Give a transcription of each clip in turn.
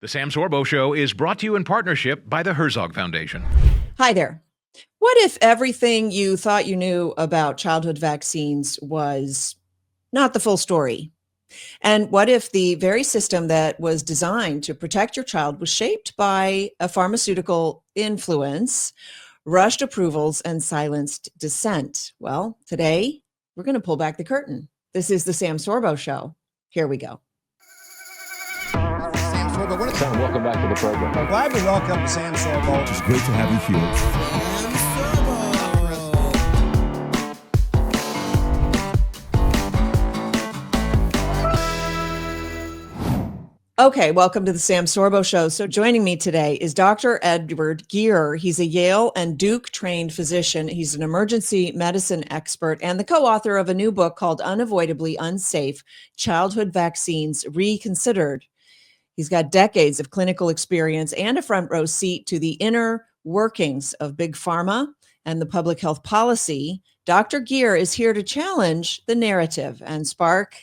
The Sam Sorbo Show is brought to you in partnership by the Herzog Foundation. Hi there. What if everything you thought you knew about childhood vaccines was not the full story? And what if the very system that was designed to protect your child was shaped by a pharmaceutical influence, rushed approvals, and silenced dissent? Well, today we're going to pull back the curtain. This is the Sam Sorbo Show. Here we go. Sam Sorbo, Sam, welcome back to the program. I'm glad to welcome Sam Sorbo. It's great to have you here. Okay, welcome to the Sam Sorbo Show. So joining me today is Dr. Edward Geehr. He's a Yale and Duke-trained physician. He's an emergency medicine expert and the co-author of a new book called Unavoidably Unsafe, Childhood Vaccines Reconsidered. He's got decades of clinical experience and a front row seat to the inner workings of Big Pharma and the public health policy. Dr. Geehr is here to challenge the narrative and spark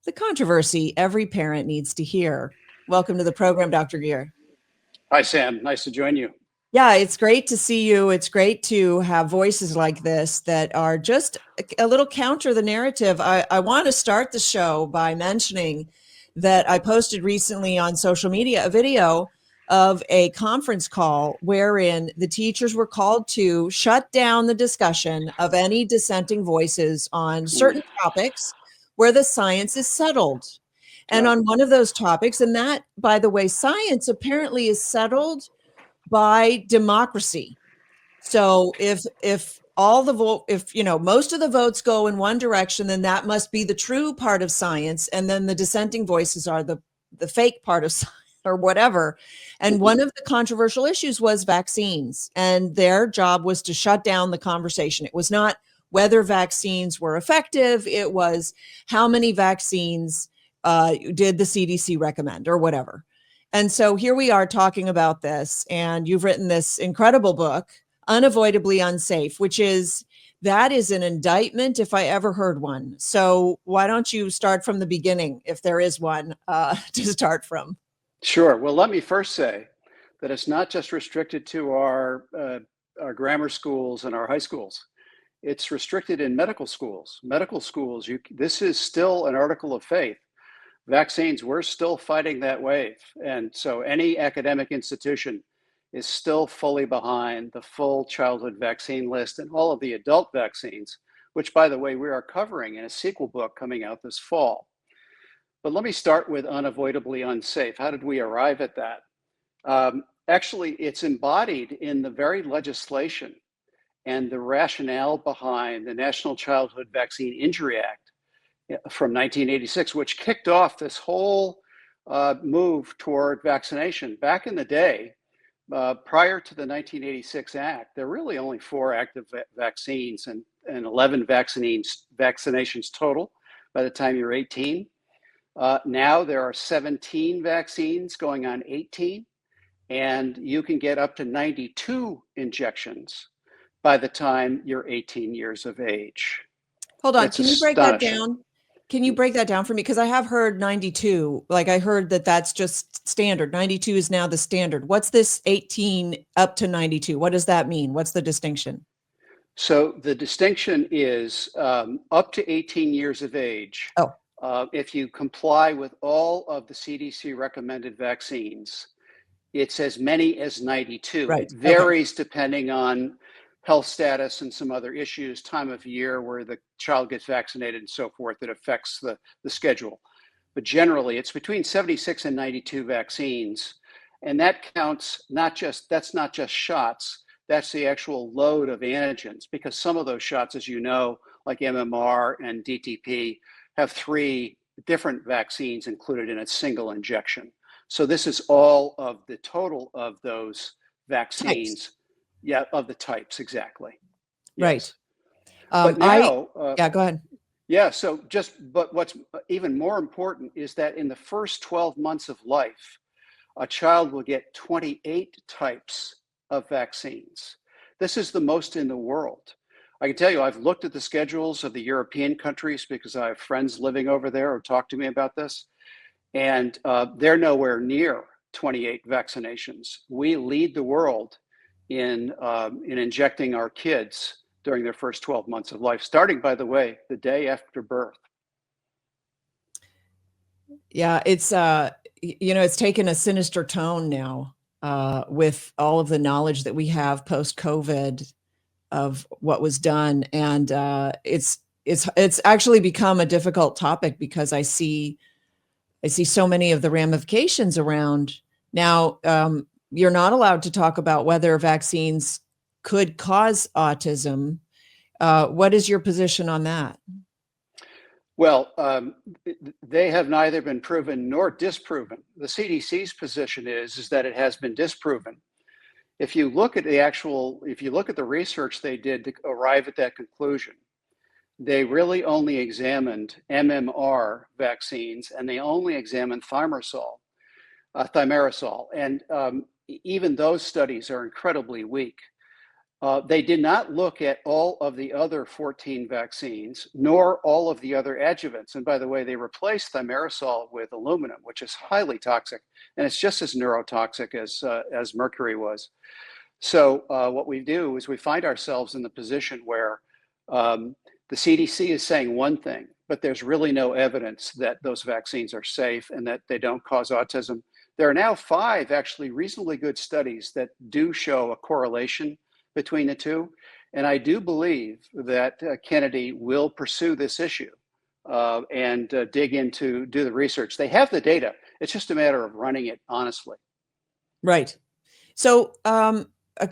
the controversy every parent needs to hear. Welcome to the program, Dr. Geehr. Hi, Sam. Nice to join you. Yeah, it's great to see you. It's great to have voices like this that are just a little counter the narrative. I want to start the show by mentioning that I posted recently on social media a video of a conference call wherein the teachers were called to shut down the discussion of any dissenting voices on certain topics where the science is settled. And on one of those topics, and that, by the way, science apparently is settled by democracy. So if all the vote, if most of the votes go in one direction, then that must be the true part of science, and then the dissenting voices are the fake part of science or whatever. And one of the controversial issues was vaccines, and their job was to shut down the conversation. It was not whether vaccines were effective, it was how many vaccines did the CDC recommend or whatever. And so here we are talking about this, and you've written this incredible book, Unavoidably Unsafe, that is an indictment if I ever heard one. So why don't you start from the beginning, if there is one to start from? Sure. Well, let me first say that it's not just restricted to our grammar schools and our high schools. It's restricted in medical schools. Medical schools, this is still an article of faith. Vaccines, we're still fighting that wave. And so any academic institution is still fully behind the full childhood vaccine list and all of the adult vaccines, which, by the way, we are covering in a sequel book coming out this fall. But let me start with unavoidably unsafe. How did we arrive at that? Actually, it's embodied in the very legislation and the rationale behind the National Childhood Vaccine Injury Act from 1986, which kicked off this whole move toward vaccination. Back in the day, prior to the 1986 Act, there were really only 4 active vaccines and 11 vaccinations total by the time you're 18. Now there are 17 vaccines going on 18, and you can get up to 92 injections by the time you're 18 years of age. Hold on, can you break that down? Can you break that down for me? Because I have heard 92, like I heard that's just standard. 92 is now the standard. What's this 18 up to 92? What does that mean? What's the distinction? So the distinction is up to 18 years of age. If you comply with all of the CDC recommended vaccines, it's as many as 92. Right. It varies depending on health status and some other issues, time of year where the child gets vaccinated and so forth, that affects the schedule. But generally, it's between 76 and 92 vaccines. And that counts that's not just shots, that's the actual load of antigens, because some of those shots, as you know, like MMR and DTP, have 3 different vaccines included in a single injection. So this is all of the total of those vaccines. Types. Yeah, of the types, exactly. Right. But now, yeah, go ahead. Yeah, but what's even more important is that in the first 12 months of life, a child will get 28 types of vaccines. This is the most in the world. I can tell you, I've looked at the schedules of the European countries because I have friends living over there who talk to me about this, and they're nowhere near 28 vaccinations. We lead the world in injecting our kids during their first 12 months of life, starting, by the way, the day after birth. Yeah, it's it's taken a sinister tone now with all of the knowledge that we have post-COVID of what was done, and it's actually become a difficult topic because I see so many of the ramifications around now. You're not allowed to talk about whether vaccines could cause autism. What is your position on that? Well, they have neither been proven nor disproven. The CDC's position is that it has been disproven. If you look at the research they did to arrive at that conclusion, they really only examined MMR vaccines, and they only examined thimerosal. And even those studies are incredibly weak. They did not look at all of the other 14 vaccines, nor all of the other adjuvants. And by the way, they replaced thimerosal with aluminum, which is highly toxic, and it's just as neurotoxic as mercury was. So what we do is we find ourselves in the position where the CDC is saying one thing, but there's really no evidence that those vaccines are safe and that they don't cause autism. There are now 5 actually reasonably good studies that do show a correlation between the two. And I do believe that Kennedy will pursue this issue and do the research. They have the data. It's just a matter of running it honestly. Right. So I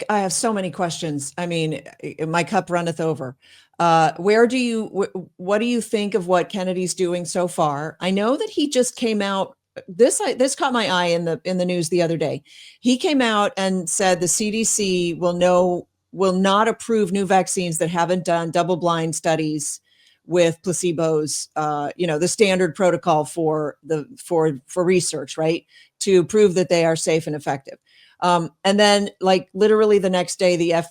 have so many questions. I mean, my cup runneth over. What do you think of what Kennedy's doing so far? I know that he just came out. This caught my eye in the news the other day. He came out and said the CDC will not approve new vaccines that haven't done double-blind studies with placebos. The standard protocol for research, right, to prove that they are safe and effective. And then, like literally the next day, the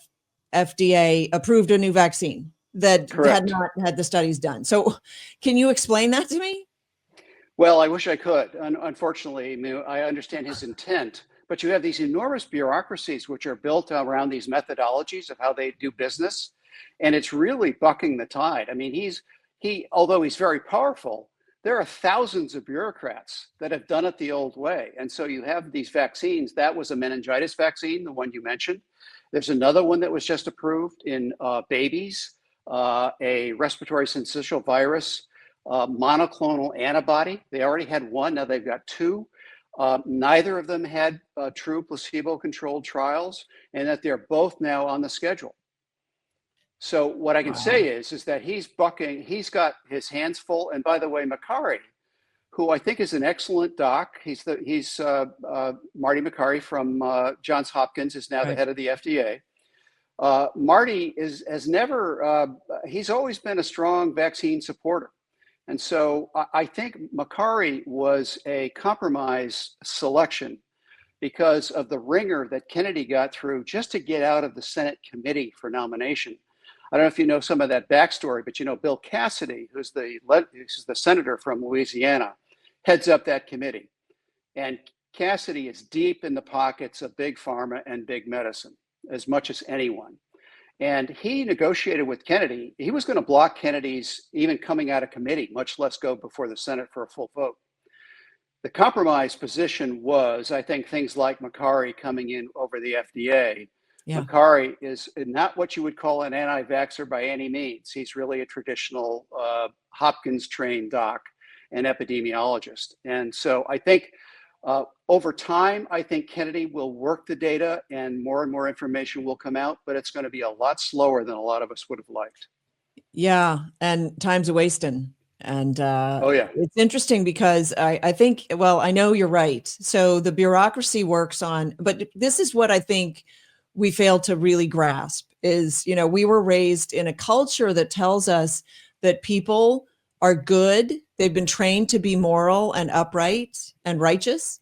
FDA approved a new vaccine that had not had the studies done. So, can you explain that to me? Well, I wish I could. Unfortunately, I understand his intent, but you have these enormous bureaucracies which are built around these methodologies of how they do business, and it's really bucking the tide. I mean, although he's very powerful, there are thousands of bureaucrats that have done it the old way. And so you have these vaccines. That was a meningitis vaccine, the one you mentioned. There's another one that was just approved in babies, a respiratory syncytial virus, monoclonal antibody. They already had one, now they've got 2. Neither of them had true placebo-controlled trials, and that they're both now on the schedule. So what I can say is that he's got his hands full. And by the way, Makary, who I think is an excellent doc, he's Marty Makary from Johns Hopkins, is now the head of the FDA. Marty he's always been a strong vaccine supporter. And so I think Makary was a compromise selection because of the ringer that Kennedy got through just to get out of the Senate committee for nomination. I don't know if you know some of that backstory, but Bill Cassidy, who's the senator from Louisiana, heads up that committee. And Cassidy is deep in the pockets of Big Pharma and Big Medicine, as much as anyone. And he negotiated with Kennedy. He was going to block Kennedy's even coming out of committee, much less go before the Senate for a full vote. The compromise position was, I think, things like Makary coming in over the FDA. Yeah. Makary is not what you would call an anti-vaxxer by any means. He's really a traditional Hopkins-trained doc and epidemiologist. And so I think over time, I think Kennedy will work the data and more information will come out, but it's going to be a lot slower than a lot of us would have liked. Yeah, and time's a wasting. And yeah, it's interesting because I think, well, I know you're right. So the bureaucracy works on, but this is what I think we fail to really grasp is, we were raised in a culture that tells us that people are good. They've been trained to be moral and upright and righteous,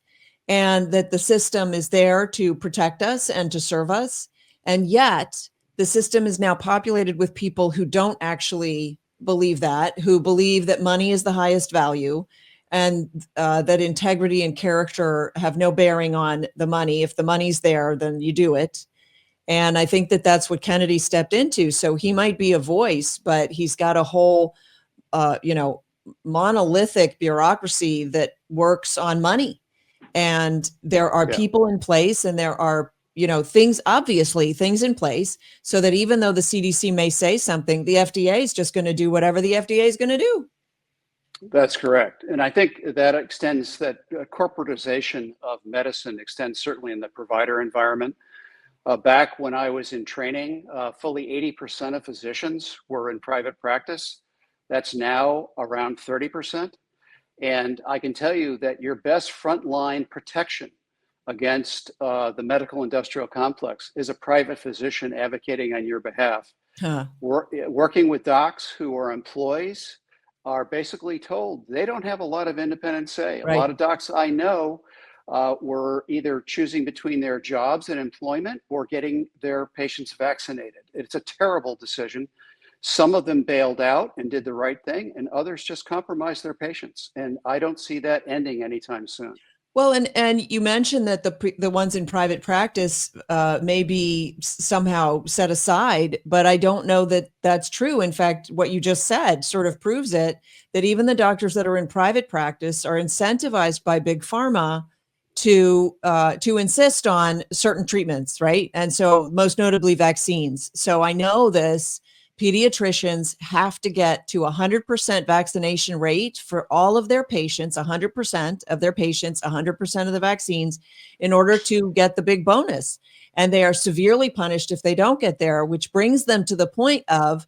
and that the system is there to protect us and to serve us. And yet the system is now populated with people who don't actually believe that, who believe that money is the highest value, and that integrity and character have no bearing on the money. If the money's there, then you do it. And I think that that's what Kennedy stepped into. So he might be a voice, but he's got a whole, monolithic bureaucracy that works on money. And there are people in place, and there are, things in place, so that even though the CDC may say something, the FDA is just going to do whatever the FDA is going to do. That's correct. And I think that extends, that corporatization of medicine extends certainly in the provider environment. Back when I was in training, fully 80% of physicians were in private practice. That's now around 30%. And I can tell you that your best frontline protection against the medical industrial complex is a private physician advocating on your behalf. Working with docs who are employees are basically told they don't have a lot of independent say. Right. A lot of docs I know were either choosing between their jobs and employment or getting their patients vaccinated. It's a terrible decision. Some of them bailed out and did the right thing, and others just compromised their patients. And I don't see that ending anytime soon. Well, and you mentioned that the ones in private practice may be somehow set aside, but I don't know that that's true. In fact, what you just said sort of proves it, that even the doctors that are in private practice are incentivized by Big Pharma to insist on certain treatments, right? And so most notably vaccines. So I know this. Pediatricians have to get to 100% vaccination rate for all of their patients, 100% of their patients, 100% of the vaccines, in order to get the big bonus. And they are severely punished if they don't get there, which brings them to the point of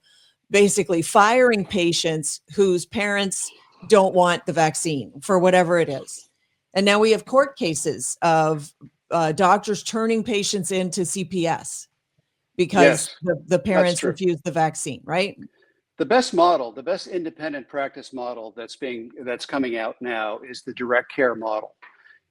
basically firing patients whose parents don't want the vaccine for whatever it is. And now we have court cases of doctors turning patients into CPS because the parents refuse the vaccine, right? The best model, the best independent practice model that's coming out now is the direct care model.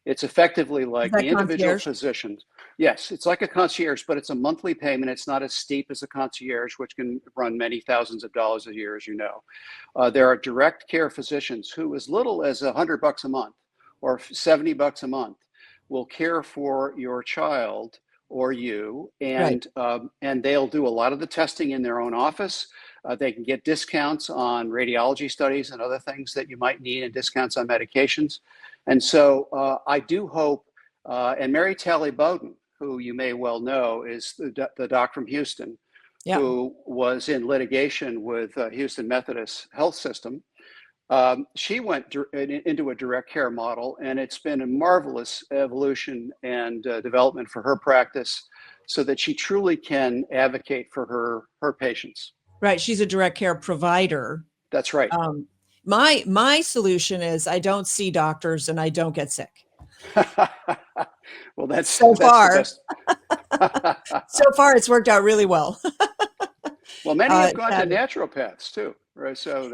It's effectively like the individual physicians. Yes, it's like a concierge, but it's a monthly payment. It's not as steep as a concierge, which can run many thousands of dollars a year, as you know. There are direct care physicians who, as little as $100 a month or $70 a month, will care for your child or you, and they'll do a lot of the testing in their own office. They can get discounts on radiology studies and other things that you might need, and discounts on medications. And so I do hope, and Mary Talley Bowden, who you may well know, is the doc from Houston, who was in litigation with Houston Methodist Health System. She went into a direct care model, and it's been a marvelous evolution and development for her practice, so that she truly can advocate for her patients. Right. She's a direct care provider. That's right. My solution is I don't see doctors and I don't get sick. Well, that's so far. The best. So far, it's worked out really well. Well, many have gone to naturopaths too, right? So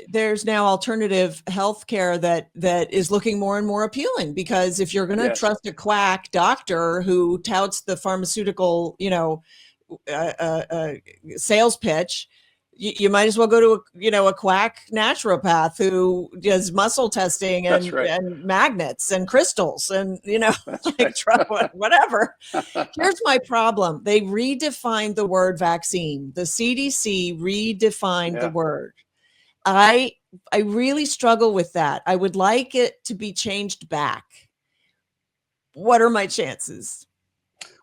there's now alternative healthcare that is looking more and more appealing, because if you're going to trust a quack doctor who touts the pharmaceutical, sales pitch, you might as well go to a quack naturopath who does muscle testing and magnets and crystals and whatever. Here's my problem: they redefined the word vaccine. The CDC redefined the word. I really struggle with that. I would like it to be changed back. What are my chances?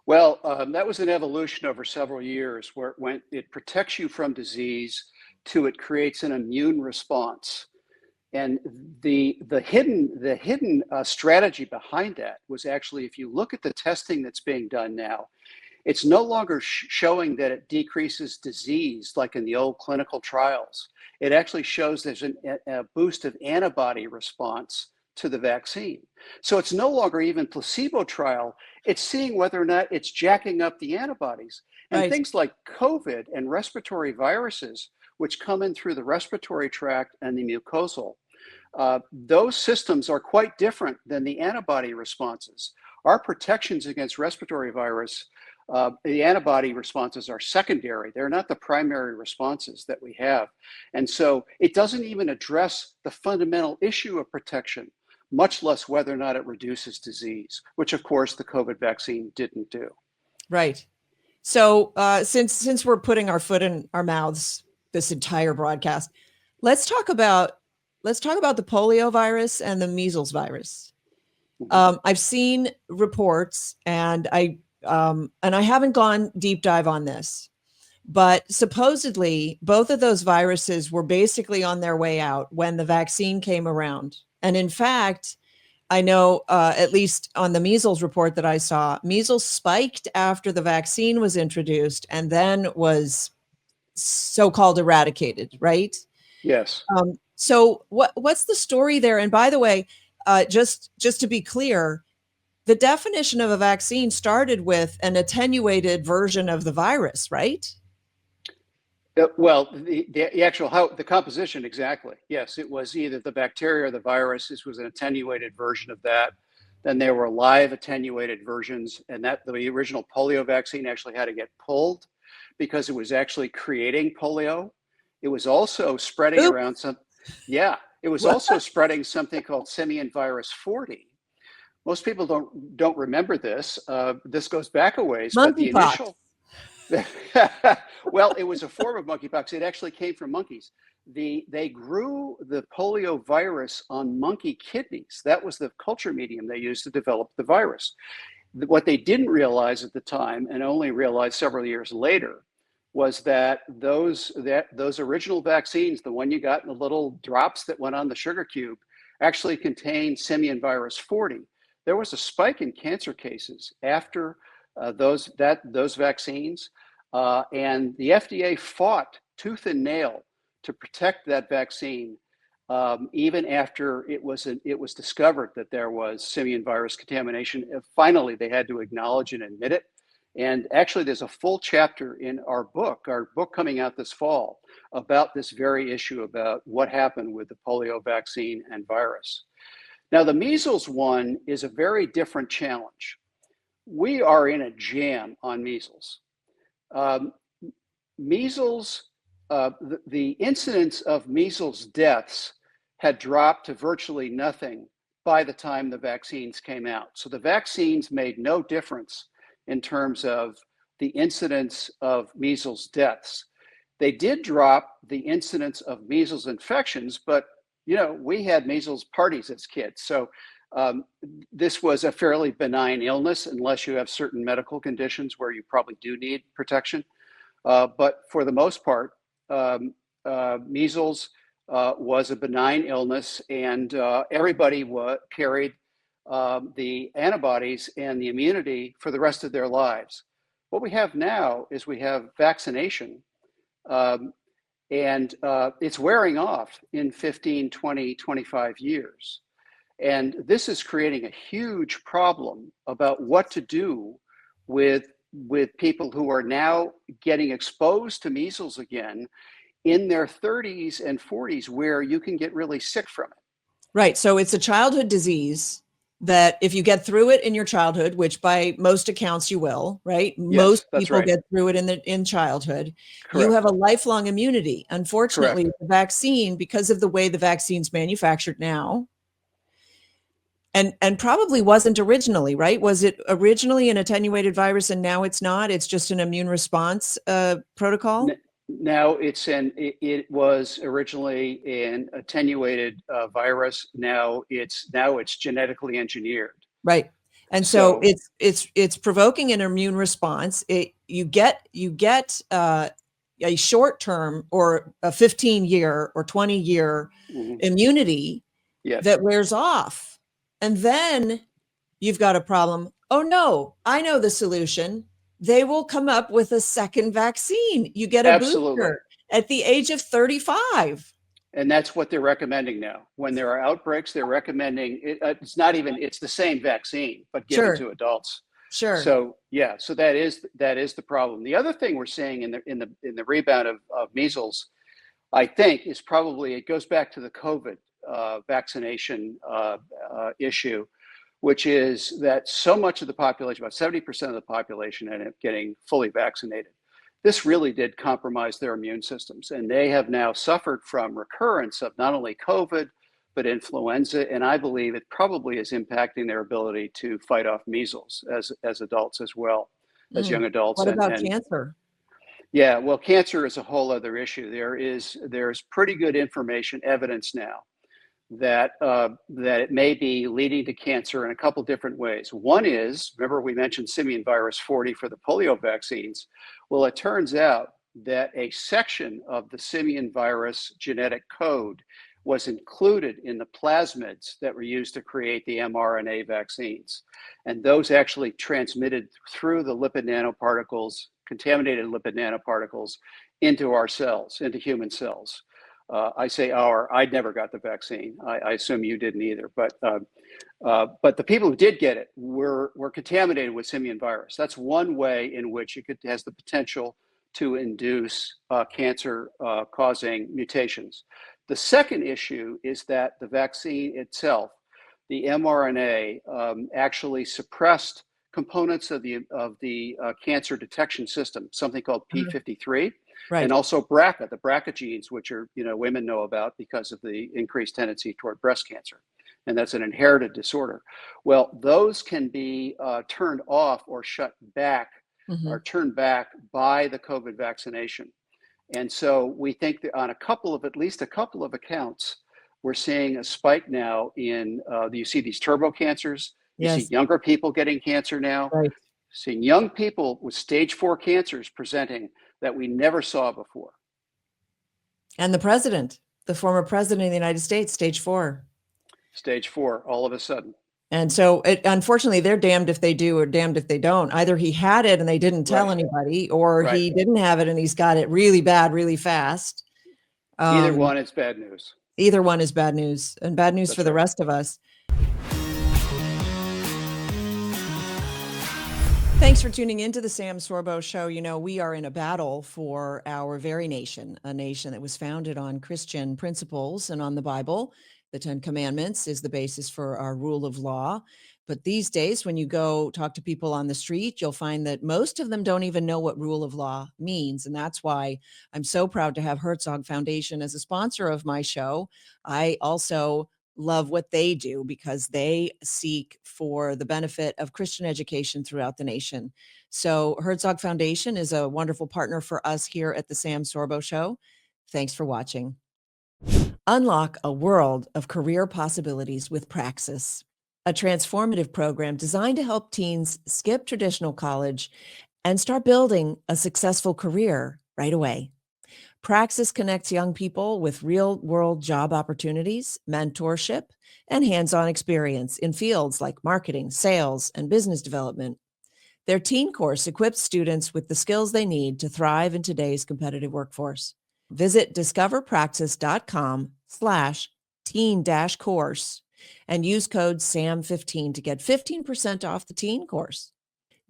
Well, that was an evolution over several years, where it protects you from disease to it creates an immune response. And the hidden strategy behind that was actually, if you look at the testing that's being done now, it's no longer showing that it decreases disease like in the old clinical trials. It actually shows there's a boost of antibody response to the vaccine. So it's no longer even placebo trial. It's seeing whether or not it's jacking up the antibodies. And things like COVID and respiratory viruses, which come in through the respiratory tract and the mucosal, those systems are quite different than the antibody responses. Our protections against respiratory virus The antibody responses are secondary. They're not the primary responses that we have. And so it doesn't even address the fundamental issue of protection, much less whether or not it reduces disease, which of course the COVID vaccine didn't do. Right. So since we're putting our foot in our mouths this entire broadcast, let's talk about the polio virus and the measles virus. I've seen reports, and I haven't gone deep dive on this, but supposedly both of those viruses were basically on their way out when the vaccine came around. And in fact, I know, at least on the measles report that I saw, measles spiked after the vaccine was introduced and then was so-called eradicated, right? Yes. So what's the story there? And by the way, just to be clear, the definition of a vaccine started with an attenuated version of the virus, right? Well, the actual the composition, exactly. Yes, it was either the bacteria or the virus. This was an attenuated version of that. Then there were live attenuated versions, and that the original polio vaccine actually had to get pulled because it was actually creating polio. It was also spreading around some, it was also spreading something called simian virus 40. Most people don't remember this. This goes back a ways, but the initial. Well, it was a form of monkeypox. It actually came from monkeys. They grew the polio virus on monkey kidneys. That was the culture medium they used to develop the virus. What they didn't realize at the time, and only realized several years later, was that those original vaccines, the one you got in the little drops that went on the sugar cube, actually contained simian virus 40. There was a spike in cancer cases after those vaccines, and the FDA fought tooth and nail to protect that vaccine, even after it was discovered that there was simian virus contamination. Finally, they had to acknowledge and admit it. And actually, there's a full chapter in our book coming out this fall, about this very issue, about what happened with the polio vaccine and virus. Now, the measles one is a very different challenge. We are in a jam on measles. The incidence of measles deaths had dropped to virtually nothing by the time the vaccines came out. So the vaccines made no difference in terms of the incidence of measles deaths. They did drop the incidence of measles infections, but we had measles parties as kids. So this was a fairly benign illness, unless you have certain medical conditions where you probably do need protection. But for the most part, measles was a benign illness, and everybody carried the antibodies and the immunity for the rest of their lives. What we have now is we have vaccination, and it's wearing off in 15, 20, 25 years. And this is creating a huge problem about what to do with people who are now getting exposed to measles again in their 30s and 40s, where you can get really sick from it. Right. So it's a childhood disease that if you get through it in your childhood, which by most accounts you will, right? Yes, most that's people right. get through it in childhood. Correct. You have a lifelong immunity. Unfortunately, Correct. the vaccine, because of the way the vaccine's manufactured now, and probably wasn't originally, right? Was it originally an attenuated virus and now it's not? It's just an immune response protocol? Now it was originally an attenuated virus. Now it's genetically engineered. Right. And so it's provoking an immune response. You get a short term or a 15-year or 20-year immunity that wears off. And then you've got a problem. Oh no, I know the solution. They will come up with a second vaccine. You get a booster at the age of 35. And that's what they're recommending now. When there are outbreaks, they're recommending it's the same vaccine, but given to adults. Sure. So so that is the problem. The other thing we're seeing in the rebound of measles, I think, is probably, it goes back to the COVID vaccination issue, which is that so much of the population, about 70% of the population, ended up getting fully vaccinated. This really did compromise their immune systems, and they have now suffered from recurrence of not only COVID, but influenza, and I believe it probably is impacting their ability to fight off measles as adults as well, as young adults. What about cancer? Yeah, well, cancer is a whole other issue. There's pretty good information, evidence now that it may be leading to cancer in a couple different ways. One is, remember we mentioned simian virus 40 for the polio vaccines. Well, it turns out that a section of the simian virus genetic code was included in the plasmids that were used to create the mRNA vaccines. And those actually transmitted through the lipid nanoparticles, contaminated lipid nanoparticles, into our cells, into human cells. I say I never got the vaccine. I assume you didn't either. But the people who did get it were contaminated with simian virus. That's one way in which it has the potential to induce cancer-causing mutations. The second issue is that the vaccine itself, the mRNA, actually suppressed components of the cancer detection system, something called P53, right, and also BRCA, the BRCA genes, which are women know about because of the increased tendency toward breast cancer, and that's an inherited disorder. Well, those can be turned off or shut back, or turned back by the COVID vaccination. And so we think that on at least a couple of accounts, we're seeing a spike now in, you see these turbo cancers, you see younger people getting cancer now, seeing young people with stage 4 cancers presenting that we never saw before. And the former president of the United States, stage 4. Stage 4, all of a sudden. And so unfortunately, they're damned if they do or damned if they don't. Either he had it and they didn't tell anybody, or he didn't have it and he's got it really bad, really fast. Either one is bad news. Either one is bad news, and bad news for the rest of us. Thanks for tuning into the Sam Sorbo Show. We are in a battle for our very nation, a nation that was founded on Christian principles and on the Bible. The 10 Commandments is the basis for our rule of law. But these days, when you go talk to people on the street, you'll find that most of them don't even know what rule of law means. And that's why I'm so proud to have Herzog Foundation as a sponsor of my show. I also love what they do because they seek for the benefit of Christian education throughout the nation. So Herzog Foundation is a wonderful partner for us here at the Sam Sorbo Show. Thanks for watching. Unlock a world of career possibilities with Praxis, a transformative program designed to help teens skip traditional college and start building a successful career right away. Praxis connects young people with real-world job opportunities, mentorship, and hands-on experience in fields like marketing, sales, and business development. Their teen course equips students with the skills they need to thrive in today's competitive workforce. Visit discoverpraxis.com/teen-course and use code SAM15 to get 15% off the teen course.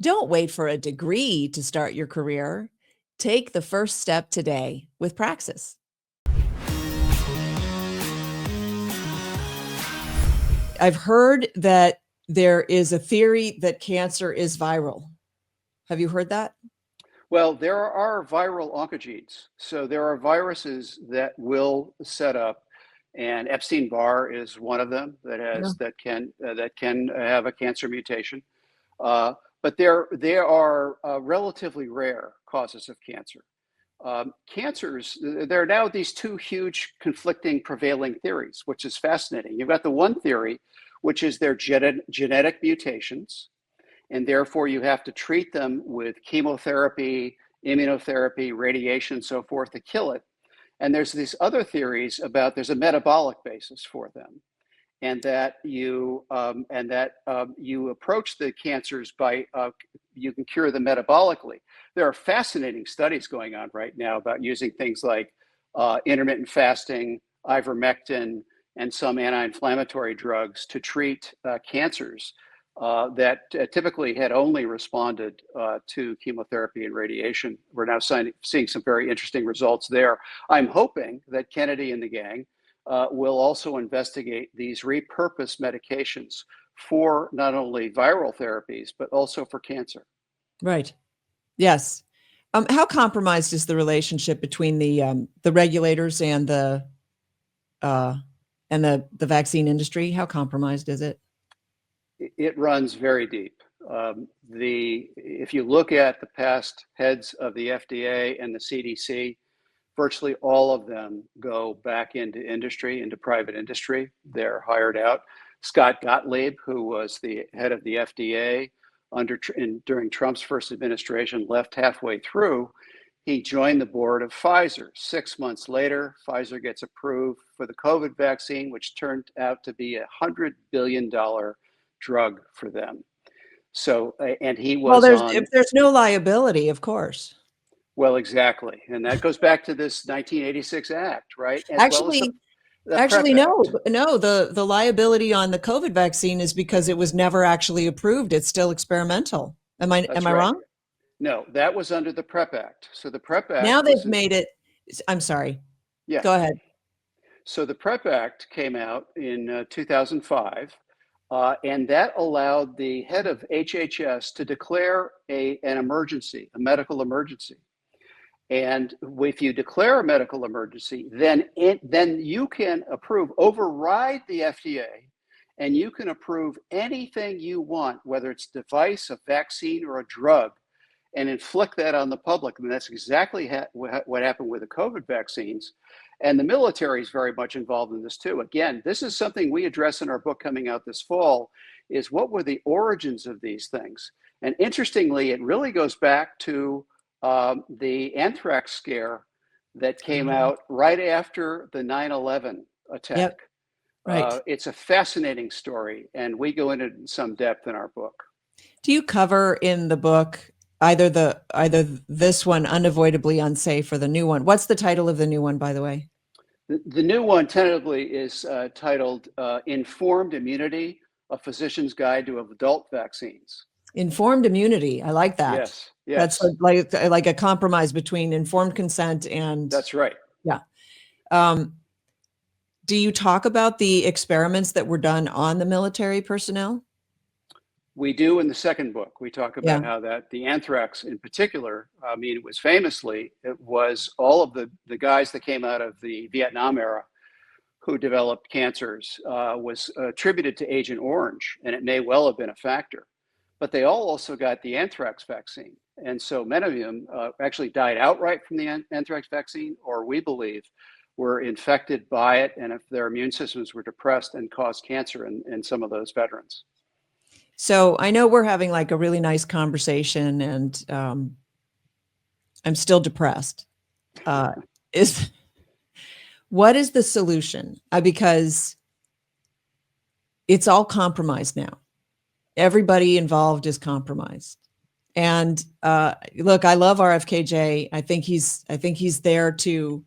Don't wait for a degree to start your career. Take the first step today with Praxis. I've heard that there is a theory that cancer is viral. Have you heard that? Well, there are viral oncogenes. So there are viruses that will set up, and Epstein-Barr is one of them that can have a cancer mutation. But there are relatively rare causes of cancer. Cancers, there are now these two huge conflicting prevailing theories, which is fascinating. You've got the one theory, which is their genetic mutations, and therefore you have to treat them with chemotherapy, immunotherapy, radiation, so forth to kill it. And there's these other theories about there's a metabolic basis for them, and that you approach the cancers by you can cure them metabolically. There are fascinating studies going on right now about using things like intermittent fasting, ivermectin, and some anti-inflammatory drugs to treat cancers that typically had only responded to chemotherapy and radiation. We're now seeing some very interesting results there. I'm hoping that Kennedy and the gang will also investigate these repurposed medications for not only viral therapies, but also for cancer. Right. Yes. How compromised is the relationship between the regulators and uh, the vaccine industry? How compromised is it? It runs very deep. If you look at the past heads of the FDA and the CDC, virtually all of them go back into industry, into private industry. They're hired out. Scott Gottlieb, who was the head of the FDA during Trump's first administration, left halfway through. He joined the board of Pfizer. 6 months later, Pfizer gets approved for the COVID vaccine, which turned out to be $100 billion drug for them. So, and he was if there's no liability, of course. Well, exactly. And that goes back to this 1986 Act, right? Actually, no. The liability on the COVID vaccine is because it was never actually approved. It's still experimental. Am I wrong? No, that was under the PrEP Act. So the PrEP Act. Now they've made it. I'm sorry. Yeah. Go ahead. So the PrEP Act came out in 2005, and that allowed the head of HHS to declare an emergency, a medical emergency. And if you declare a medical emergency, then you can override the FDA, and you can approve anything you want, whether it's a device, a vaccine, or a drug, and inflict that on the public. And that's exactly what happened with the COVID vaccines. And the military is very much involved in this too. Again, this is something we address in our book coming out this fall, is what were the origins of these things? And interestingly, it really goes back to the anthrax scare that came out right after the 9/11 attack. Yep. Right. It's a fascinating story, and we go into some depth in our book. Do you cover in the book either this one, Unavoidably Unsafe, or the new one? What's the title of the new one, by the way? The new one tentatively is titled Informed Immunity, A Physician's Guide to Adult Vaccines. Informed immunity. I like that. Yes. Yes. That's like a compromise between informed consent and. That's right. Yeah. Do you talk about the experiments that were done on the military personnel? We do in the second book. We talk about how that the anthrax in particular, I mean, it was all of the guys that came out of the Vietnam era who developed cancers was attributed to Agent Orange, and it may well have been a factor. But they all also got the anthrax vaccine. And so many of them actually died outright from the anthrax vaccine, or we believe were infected by it, and if their immune systems were depressed and caused cancer in some of those veterans. So I know we're having like a really nice conversation, and I'm still depressed. What is the solution? Because it's all compromised now. Everybody involved is compromised. And look, I love RFKJ. I think he's there to.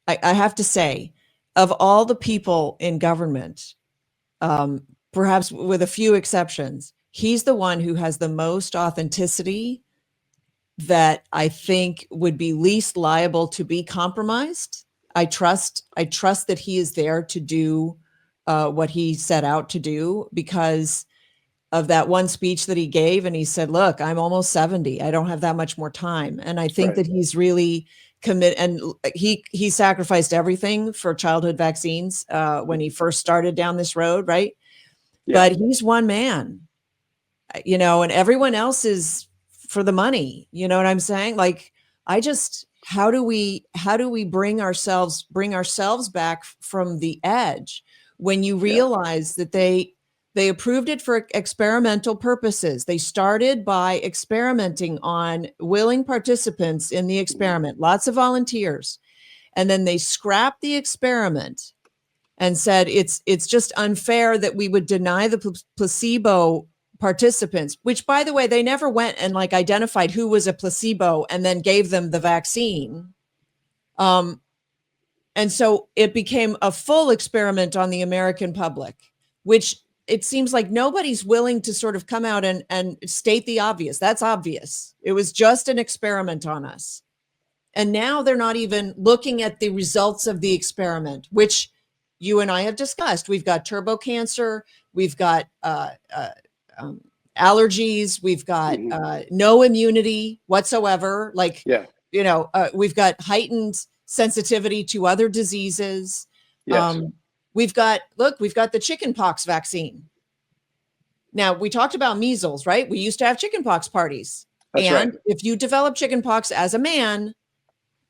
I have to say, of all the people in government, perhaps with a few exceptions, he's the one who has the most authenticity that I think would be least liable to be compromised. I trust that he is there to do what he set out to do, because of that one speech that he gave. And he said, look, I'm almost 70. I don't have that much more time. And I think that he's really committed, and he sacrificed everything for childhood vaccines when he first started down this road. Right. Yeah. But he's one man, and everyone else is for the money. You know what I'm saying? Like, how do we bring ourselves back from the edge when you realize that they approved it for experimental purposes. They started by experimenting on willing participants in the experiment, lots of volunteers. And then they scrapped the experiment and said, it's just unfair that we would deny the placebo participants, which, by the way, they never went and identified who was a placebo and then gave them the vaccine. And so it became a full experiment on the American public, which it seems like nobody's willing to sort of come out and state the obvious. That's obvious. It was just an experiment on us. And now they're not even looking at the results of the experiment, which you and I have discussed. We've got turbo cancer. We've got um, allergies. We've got no immunity whatsoever. Like, Yeah. We've got heightened sensitivity to other diseases. Yes. We've got the chickenpox vaccine. Now, we talked about measles, right? We used to have chickenpox parties. That's And right. if you develop chickenpox as a man,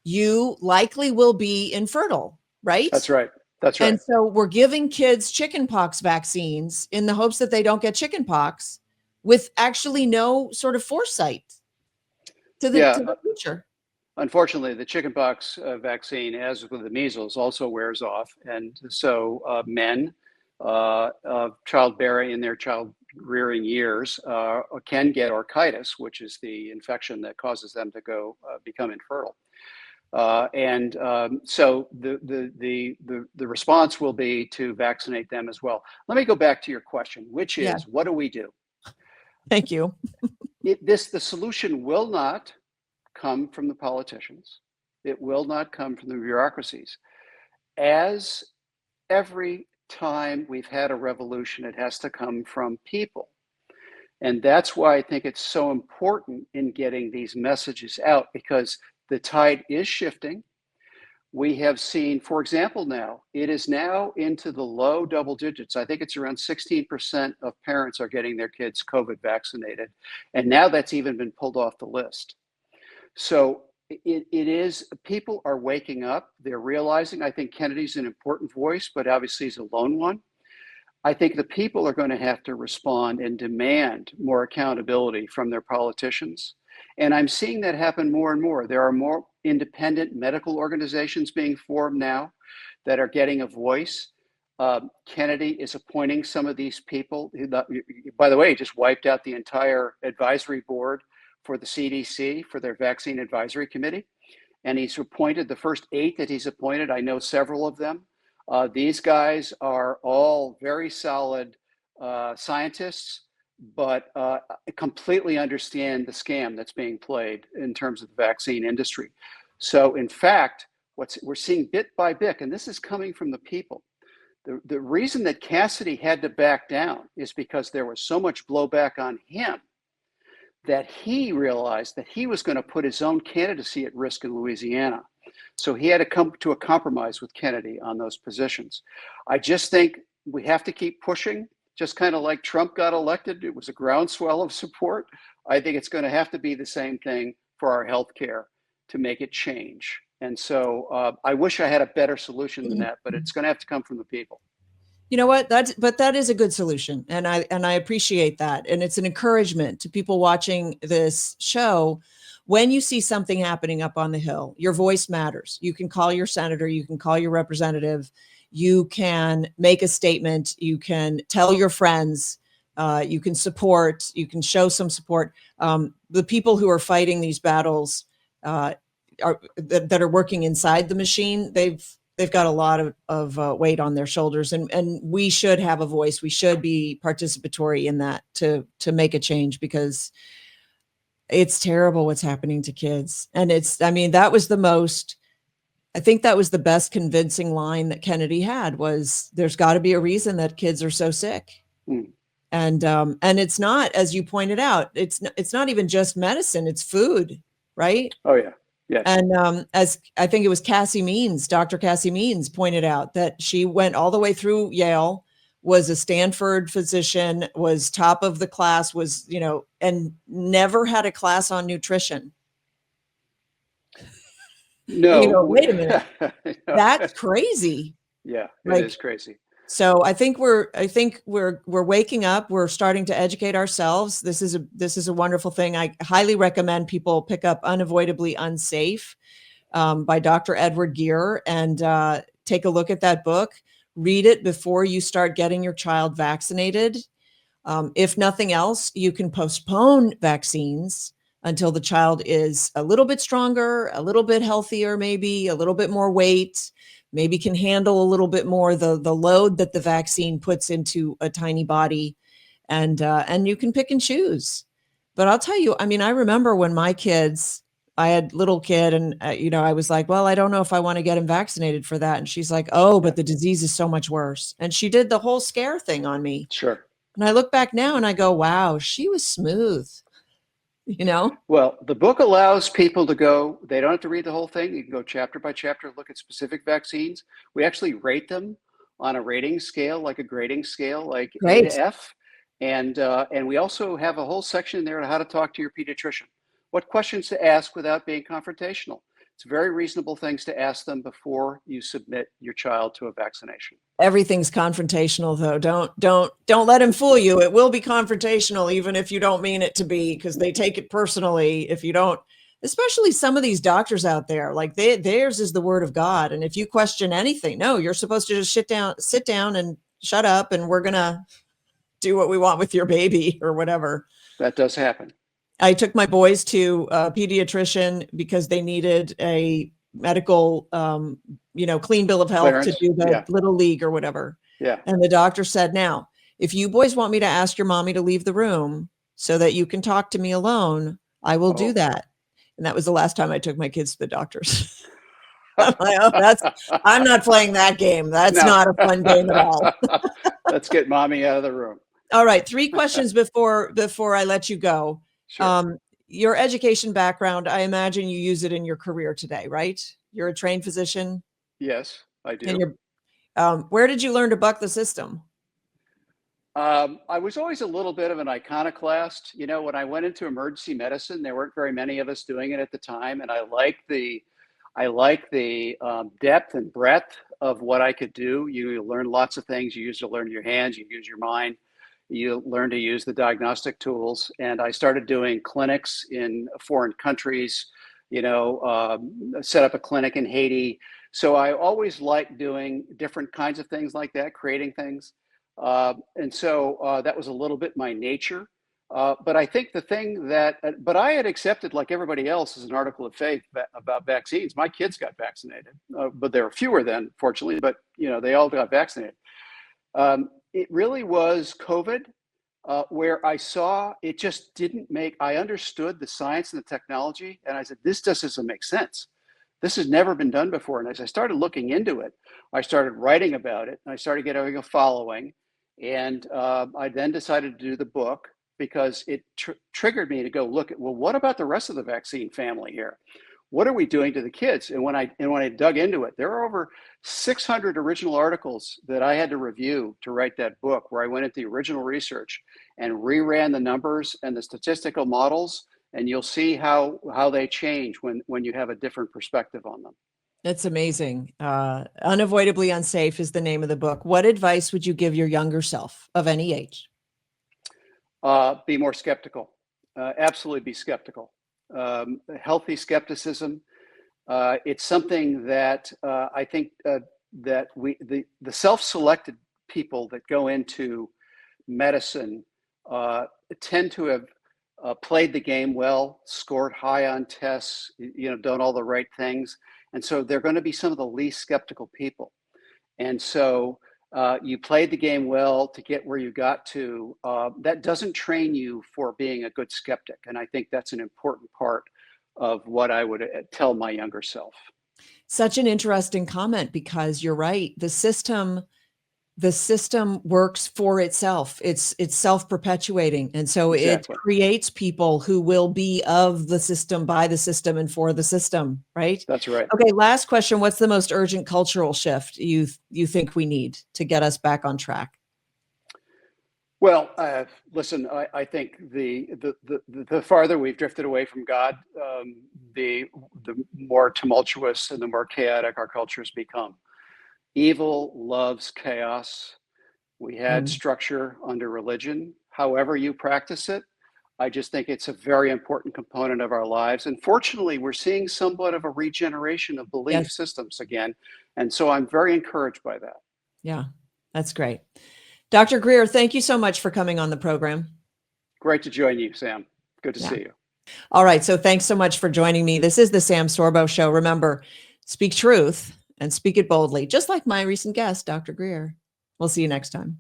you likely will be infertile, right? That's right. That's right. And so we're giving kids chickenpox vaccines in the hopes that they don't get chickenpox with actually no sort of foresight to the future. Unfortunately, the chickenpox vaccine, as with the measles, also wears off. And so men of childbearing in their child rearing years can get orchitis, which is the infection that causes them to become infertile. So the response will be to vaccinate them as well. Let me go back to your question, which Yeah. is, what do we do? Thank you. The solution will not come from the politicians. It will not come from the bureaucracies. As every time we've had a revolution, it has to come from people. And that's why I think it's so important in getting these messages out, because the tide is shifting. We have seen, for example, now, it is now into the low double digits. I think it's around 16% of parents are getting their kids COVID vaccinated. And now that's even been pulled off the list. So it is, people are waking up. They're realizing, I think Kennedy's an important voice, but obviously he's a lone one. I think the people are going to have to respond and demand more accountability from their politicians. And I'm seeing that happen more and more. There are more independent medical organizations being formed now that are getting a voice. Kennedy is appointing some of these people. By the way, he just wiped out the entire advisory board for the CDC, for their vaccine advisory committee. And he's appointed the first 8 that he's appointed. I know several of them. These guys are all very solid scientists, but completely understand the scam that's being played in terms of the vaccine industry. So in fact, we're seeing bit by bit, and this is coming from the people. The reason that Cassidy had to back down is because there was so much blowback on him that he realized that he was going to put his own candidacy at risk in Louisiana. So he had to come to a compromise with Kennedy on those positions. I just think we have to keep pushing, just kind of like Trump got elected. It was a groundswell of support. I think it's going to have to be the same thing for our healthcare to make it change. And so I wish I had a better solution than that, but it's going to have to come from the people. You know what? That is a good solution. And I appreciate that. And it's an encouragement to people watching this show. When you see something happening up on the Hill, your voice matters. You can call your senator, you can call your representative, you can make a statement, you can tell your friends, you can support, you can show some support. The people who are fighting these battles that are working inside the machine, they've got a lot of weight on their shoulders, and we should have a voice. We should be participatory in that to make a change, because it's terrible what's happening to kids. And that was I think that was the best convincing line that Kennedy had, was there's got to be a reason that kids are so sick. Mm. And it's not, as you pointed out, it's not even just medicine, it's food, right? Oh yeah. Yes. And as I think it was Dr. Cassie Means pointed out, that she went all the way through Yale, was a Stanford physician, was top of the class, and never had a class on nutrition. No. Wait a minute. No. That's crazy. Yeah, it is crazy. So I think we're waking up. We're starting to educate ourselves. This is a wonderful thing. I highly recommend people pick up Unavoidably Unsafe by Dr. Edward Geehr, and take a look at that book. Read it before you start getting your child vaccinated. If nothing else, you can postpone vaccines until the child is a little bit stronger, a little bit healthier, maybe a little bit more weight, maybe can handle a little bit more the load that the vaccine puts into a tiny body, and you can pick and choose. But I'll tell you, I remember when my kids I had little kid and, I was like, well, I don't know if I want to get him vaccinated for that. And she's like, oh, but the disease is so much worse. And she did the whole scare thing on me. Sure. And I look back now and I go, wow, she was smooth, Well, the book allows people to go, they don't have to read the whole thing. You can go chapter by chapter, look at specific vaccines. We actually rate them on a rating scale, like a grading scale, like A Great. to F. And we also have a whole section there on how to talk to your pediatrician. What questions to ask without being confrontational. It's very reasonable things to ask them before you submit your child to a vaccination. Everything's confrontational though. Don't let him fool you. It will be confrontational, even if you don't mean it to be, because they take it personally. If you don't, especially some of these doctors out there, like theirs is the word of God. And if you question anything, no, you're supposed to just sit down and shut up. And we're going to do what we want with your baby or whatever. That does happen. I took my boys to a pediatrician because they needed a medical, clean bill of health Clearance. to do the little league or whatever. Yeah. And the doctor said, now, if you boys want me to ask your mommy to leave the room so that you can talk to me alone, I will do that. And that was the last time I took my kids to the doctors. I'm like, I'm not playing that game. That's not a fun game at all. Let's get mommy out of the room. All right. 3 questions before I let you go. Sure. Your education background, I imagine you use it in your career today, right? You're a trained physician. Yes, I do. And where did you learn to buck the system? I was always a little bit of an iconoclast. When I went into emergency medicine, there weren't very many of us doing it at the time, and I like the depth and breadth of what I could do. You learn lots of things. You used to learn your hands. You use your mind. You learn to use the diagnostic tools. And I started doing clinics in foreign countries. Set up a clinic in Haiti. So I always liked doing different kinds of things like that, creating things. And so that was a little bit my nature. But I think the thing but I had accepted, like everybody else, as an article of faith about vaccines. My kids got vaccinated, but there were fewer then, fortunately, but they all got vaccinated. It really was COVID where I saw it just didn't I understood the science and the technology. And I said, this just doesn't make sense. This has never been done before. And as I started looking into it, I started writing about it and I started getting a following. And I then decided to do the book because it triggered me to go look at, well, what about the rest of the vaccine family here? What are we doing to the kids? And when I dug into it, there are over 600 original articles that I had to review to write that book, where I went into the original research and reran the numbers and the statistical models. And you'll see how they change when you have a different perspective on them. That's amazing. Unavoidably Unsafe is the name of the book. What advice would you give your younger self of any age? Be more skeptical. Absolutely be skeptical. Healthy skepticism. It's something that I think that the self-selected people that go into medicine tend to have played the game well, scored high on tests, done all the right things. And so they're going to be some of the least skeptical people. And so you played the game well to get where you got to. That doesn't train you for being a good skeptic. And I think that's an important part of what I would tell my younger self. Such an interesting comment, because you're right. The system works for itself. It's self-perpetuating. And so Exactly. It creates people who will be of the system, by the system, and for the system, right? That's right. Okay, last question. What's the most urgent cultural shift you think we need to get us back on track? Well, listen, I think the farther we've drifted away from God, the more tumultuous and the more chaotic our cultures become. Evil loves chaos. We had structure under religion. However you practice it, I just think it's a very important component of our lives. And fortunately, we're seeing somewhat of a regeneration of belief systems again. And so I'm very encouraged by that. Yeah, that's great. Dr. Geehr, thank you so much for coming on the program. Great to join you, Sam. Good to see you. All right. So thanks so much for joining me. This is the Sam Sorbo Show. Remember, speak truth and speak it boldly, just like my recent guest, Dr. Geehr. We'll see you next time.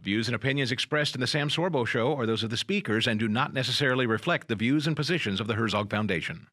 Views and opinions expressed in the Sam Sorbo Show are those of the speakers and do not necessarily reflect the views and positions of the Herzog Foundation.